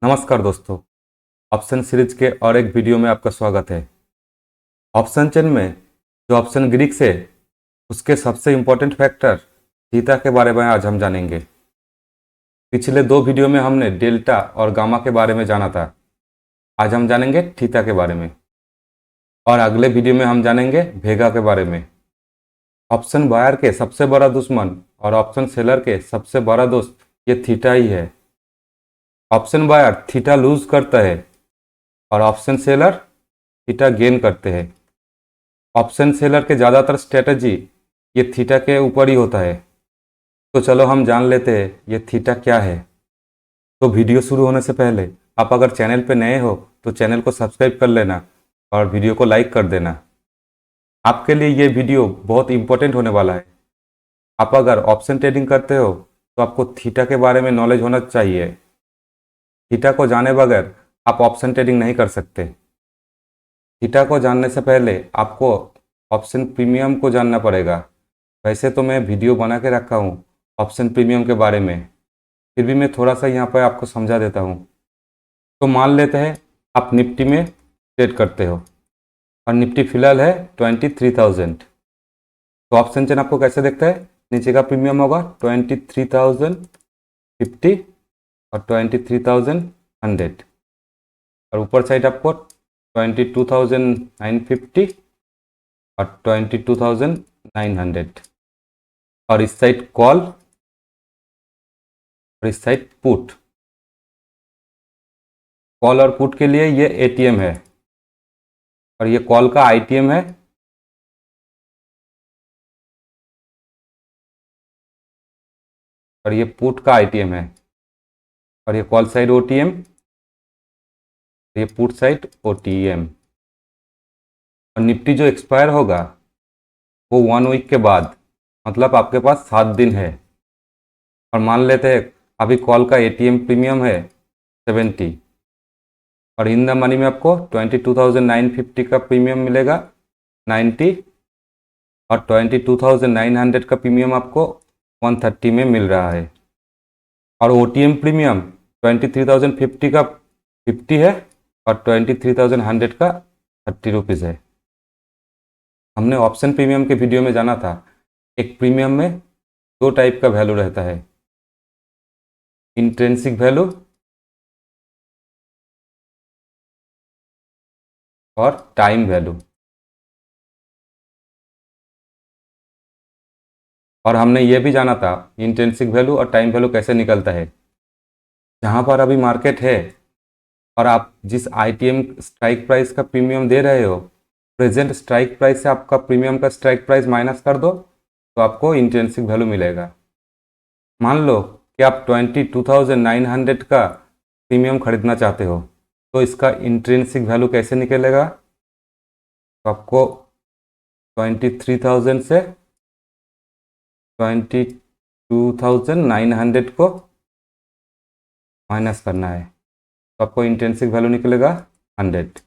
नमस्कार दोस्तों। Option series के और एक वीडियो में आपका स्वागत है। ऑप्शन चेन में जो ऑप्शन ग्रीक्स है उसके सबसे इम्पोर्टेंट फैक्टर थीटा के बारे में आज हम जानेंगे। पिछले दो वीडियो में हमने डेल्टा और गामा के बारे में जाना था। आज हम जानेंगे थीटा के बारे में और अगले वीडियो में हम जानेंगे वेगा के बारे में। ऑप्शन बायर के सबसे बड़ा दुश्मन और ऑप्शन सेलर के सबसे बड़ा दोस्त ये थीटा ही है। ऑप्शन बायर थीटा लूज करता है और ऑप्शन सेलर थीटा गेन करते हैं। ऑप्शन सेलर के ज़्यादातर स्ट्रेटजी ये थीटा के ऊपर ही होता है। तो चलो हम जान लेते हैं ये थीटा क्या है। तो वीडियो शुरू होने से पहले आप अगर चैनल पे नए हो तो चैनल को सब्सक्राइब कर लेना और वीडियो को लाइक कर देना। आपके लिए ये वीडियो बहुत इंपॉर्टेंट होने वाला है। आप अगर ऑप्शन ट्रेडिंग करते हो तो आपको थीटा के बारे में नॉलेज होना चाहिए। थीटा को जाने बगैर आप ऑप्शन ट्रेडिंग नहीं कर सकते। थीटा को जानने से पहले आपको ऑप्शन प्रीमियम को जानना पड़ेगा। वैसे तो मैं वीडियो बना के रखा हूँ ऑप्शन प्रीमियम के बारे में, फिर भी मैं थोड़ा सा यहाँ पर आपको समझा देता हूँ। तो मान लेते हैं आप निफ्टी में ट्रेड करते हो और निफ्टी फिलहाल है 23,000। तो ऑप्शन चेन आपको कैसे दिखता है? नीचे का प्रीमियम होगा 23,050 और 23,100 और ऊपर साइड आपको 22,950 और 22,900 और इस साइड कॉल और इस साइड पुट। कॉल और पुट के लिए ये एटीएम है और ये कॉल का आईटीएम है और ये पुट का आईटीएम है और ये कॉल साइड ओटीएम, ये पुट साइड ओटीएम। और निफ्टी जो एक्सपायर होगा वो 1 वीक के बाद, मतलब आपके पास 7 दिन है। और मान लेते हैं अभी कॉल का एटीएम प्रीमियम है 70 और इन द मनी में आपको 22,950 का प्रीमियम मिलेगा 90 और 22,900 का प्रीमियम आपको 130 में मिल रहा है। और ओटीएम प्रीमियम 23,050 का 50 है और 23,100 का 30 रुपीज़ है। हमने ऑप्शन प्रीमियम के वीडियो में जाना था एक प्रीमियम में दो टाइप का वैल्यू रहता है, इंट्रिंसिक वैल्यू और टाइम वैल्यू। और हमने ये भी जाना था इंट्रिंसिक वैल्यू और टाइम वैल्यू कैसे निकलता है। जहाँ पर अभी मार्केट है और आप जिस आईटीएम स्ट्राइक प्राइस का प्रीमियम दे रहे हो, प्रेजेंट स्ट्राइक प्राइस से आपका प्रीमियम का स्ट्राइक प्राइस माइनस कर दो तो आपको इंट्रिंसिक वैल्यू मिलेगा। मान लो कि आप 22,900 का प्रीमियम खरीदना चाहते हो तो इसका इंट्रिंसिक वैल्यू कैसे निकलेगा? तो आपको 23,000 से 22,900 को माइनस करना है तो आपको इंट्रिंसिक वैल्यू निकलेगा 100।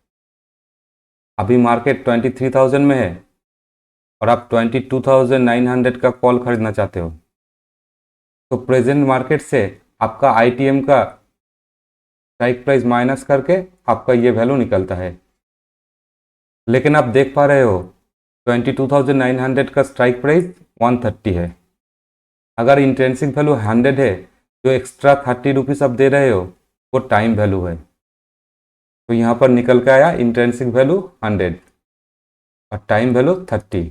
अभी मार्केट 23,000 में है और आप 22,900 का कॉल खरीदना चाहते हो तो प्रेजेंट मार्केट से आपका आईटीएम का स्ट्राइक प्राइस माइनस करके आपका ये वैल्यू निकलता है। लेकिन आप देख पा रहे हो 22,900 का स्ट्राइक प्राइस 130 है। अगर इंट्रिंसिक वैल्यू 100 है, जो एक्स्ट्रा 30 रुपीज़ आप दे रहे हो वो टाइम वैल्यू है। तो यहाँ पर निकल के आया इंट्रिंसिक वैल्यू 100 और टाइम वैल्यू 30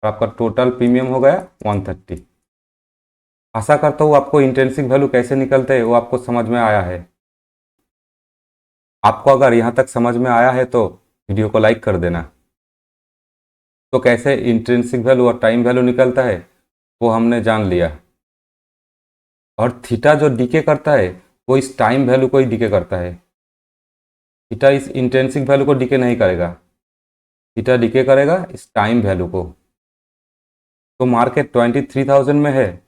और आपका टोटल प्रीमियम हो गया 130। आशा करता हूँ आपको इंट्रिंसिक वैल्यू कैसे निकलते हैं वो आपको समझ में आया है। आपको अगर यहाँ तक समझ में आया है तो वीडियो को लाइक कर देना। तो कैसे इंट्रिंसिक वैल्यू और टाइम वैल्यू निकलता है वो हमने जान लिया। और थीटा जो डीके करता है वो इस टाइम वैल्यू को ही डीके करता है। थीटा इस इंट्रिंसिक वैल्यू को डीके नहीं करेगा, थीटा डीके करेगा इस टाइम वैल्यू को। तो मार्केट 23,000 में है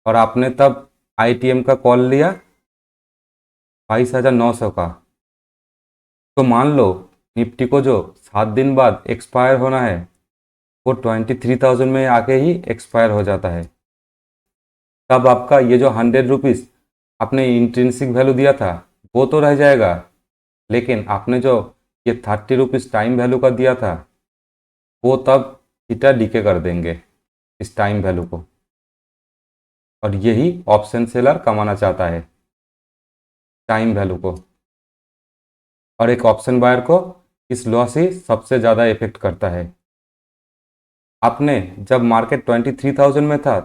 और आपने तब आईटीएम का कॉल लिया 22,900 का। तो मान लो निफ्टी को जो 7 दिन बाद एक्सपायर होना है वो 23,000 में आके ही एक्सपायर हो जाता है। तब आपका ये जो 100 रुपीज़ आपने इंट्रिंसिक वैल्यू दिया था वो तो रह जाएगा, लेकिन आपने जो ये 30 रुपीज़ टाइम वैल्यू का दिया था वो तब थीटा डीके कर देंगे इस टाइम वैल्यू को, और यही ऑप्शन सेलर कमाना चाहता है, टाइम वैल्यू को। और एक ऑप्शन बायर को इस लॉस ही सबसे ज़्यादा इफेक्ट करता है। आपने जब मार्केट 23,000 में था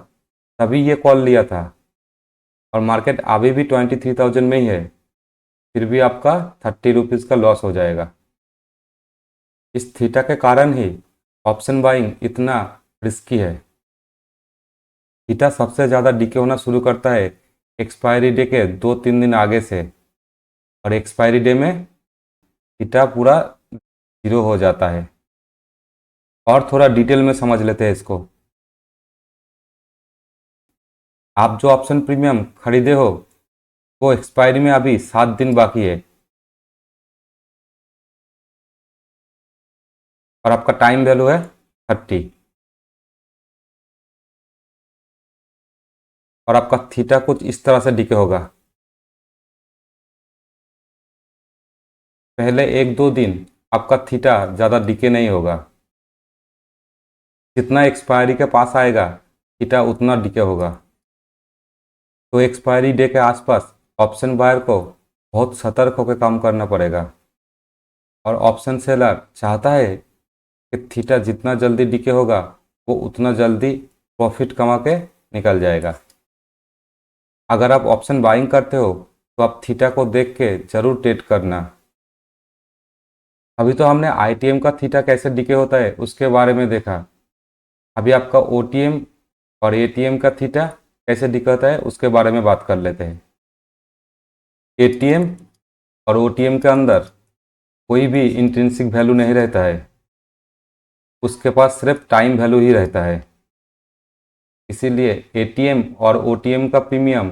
तभी ये कॉल लिया था, और मार्केट अभी भी 23,000 में ही है, फिर भी आपका 30 रुपीज़ का लॉस हो जाएगा। इस थीटा के कारण ही ऑप्शन बाइंग इतना रिस्की है। थीटा सबसे ज़्यादा डीके होना शुरू करता है एक्सपायरी डे के 2-3 दिन आगे से, और एक्सपायरी डे में थीटा पूरा जीरो हो जाता है। और थोड़ा डिटेल में समझ लेते हैं इसको। आप जो ऑप्शन प्रीमियम खरीदे हो वो एक्सपायरी में अभी 7 दिन बाकी है, और आपका टाइम वैल्यू है 30, और आपका थीटा कुछ इस तरह से डीके होगा। पहले 1-2 दिन आपका थीटा ज़्यादा डीके नहीं होगा, जितना एक्सपायरी के पास आएगा थीटा उतना डीके होगा। तो एक्सपायरी डे के आसपास ऑप्शन बायर को बहुत सतर्क होकर काम करना पड़ेगा, और ऑप्शन सेलर चाहता है कि थीटा जितना जल्दी डीके होगा वो उतना जल्दी प्रॉफिट कमा के निकल जाएगा। अगर आप ऑप्शन बाइंग करते हो तो आप थीटा को देख के ज़रूर ट्रेड करना। अभी तो हमने आईटीएम का थीटा कैसे डीके होता है उसके बारे में देखा, अभी आपका ओटीएम और एटीएम का थीटा कैसे डीके होता है उसके बारे में बात कर लेते हैं। एटीएम और ओटीएम के अंदर कोई भी इंट्रिंसिक वैल्यू नहीं रहता है, उसके पास सिर्फ टाइम वैल्यू ही रहता है। इसीलिए एटीएम और ओटीएम का प्रीमियम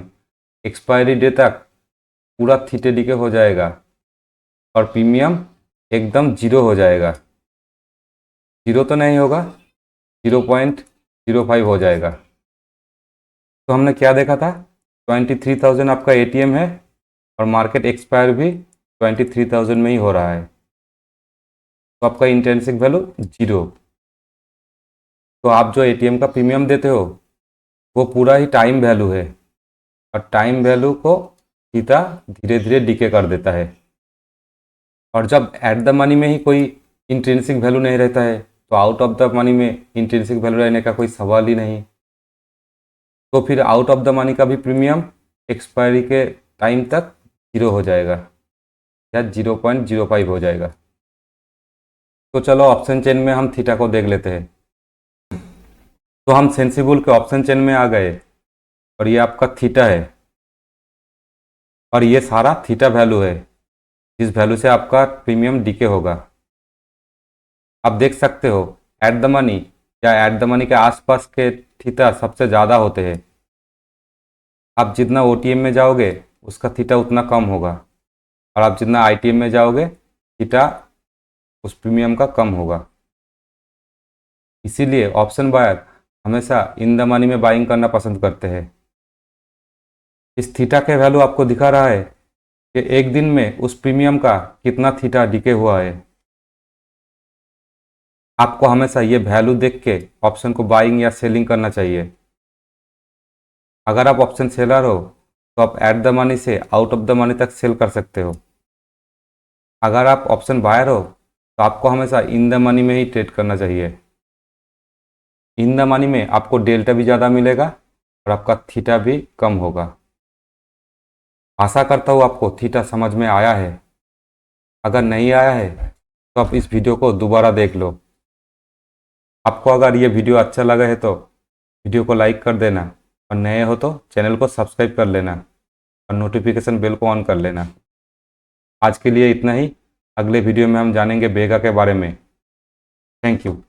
एक्सपायरी डे तक पूरा थीटे डीके हो जाएगा, और प्रीमियम एकदम जीरो हो जाएगा। जीरो तो नहीं होगा, 0.05 हो जाएगा। तो हमने क्या देखा था, 23,000 आपका एटीएम है और मार्केट एक्सपायर भी 23,000 में ही हो रहा है, तो आपका इंट्रिंसिक वैल्यू जीरो। तो आप जो एटीएम का प्रीमियम देते हो वो पूरा ही टाइम वैल्यू है, और टाइम वैल्यू को सीधा धीरे धीरे डीके कर देता है। और जब एट द मनी में ही कोई इंट्रिंसिक वैल्यू नहीं रहता है तो आउट ऑफ द मनी में इंट्रिंसिक वैल्यू रहने का कोई सवाल ही नहीं। तो फिर आउट ऑफ द मनी का भी प्रीमियम एक्सपायरी के टाइम तक जीरो हो जाएगा या 0.05 हो जाएगा। तो चलो ऑप्शन चेन में हम थीटा को देख लेते हैं। तो हम सेंसिबल के ऑप्शन चेन में आ गए, और ये आपका थीटा है, और ये सारा थीटा वैल्यू है जिस वैल्यू से आपका प्रीमियम डीके होगा। आप देख सकते हो एट द मनी या एट द मनी के आसपास के थीटा सबसे ज़्यादा होते हैं। आप जितना ओटीएम में जाओगे उसका थीटा उतना कम होगा, और आप जितना आईटीएम में जाओगे थीटा उस प्रीमियम का कम होगा। इसीलिए ऑप्शन बायर हमेशा इन द मनी में बाइंग करना पसंद करते हैं। इस थीटा के वैल्यू आपको दिखा रहा है कि एक दिन में उस प्रीमियम का कितना थीटा डीके हुआ है। आपको हमेशा ये वैल्यू देख के ऑप्शन को बाइंग या सेलिंग करना चाहिए। अगर आप ऑप्शन सेलर हो तो आप एट द मनी से आउट ऑफ द मनी तक सेल कर सकते हो। अगर आप ऑप्शन बायर हो तो आपको हमेशा इन द मनी में ही ट्रेड करना चाहिए। इन द मनी में आपको डेल्टा भी ज़्यादा मिलेगा और आपका थीटा भी कम होगा। आशा करता हूँ आपको थीटा समझ में आया है। अगर नहीं आया है तो आप इस वीडियो को दोबारा देख लो। आपको अगर ये वीडियो अच्छा लगा है तो वीडियो को लाइक कर देना, और नए हो तो चैनल को सब्सक्राइब कर लेना और नोटिफिकेशन बेल को ऑन कर लेना। आज के लिए इतना ही। अगले वीडियो में हम जानेंगे बेगा के बारे में। Thank you.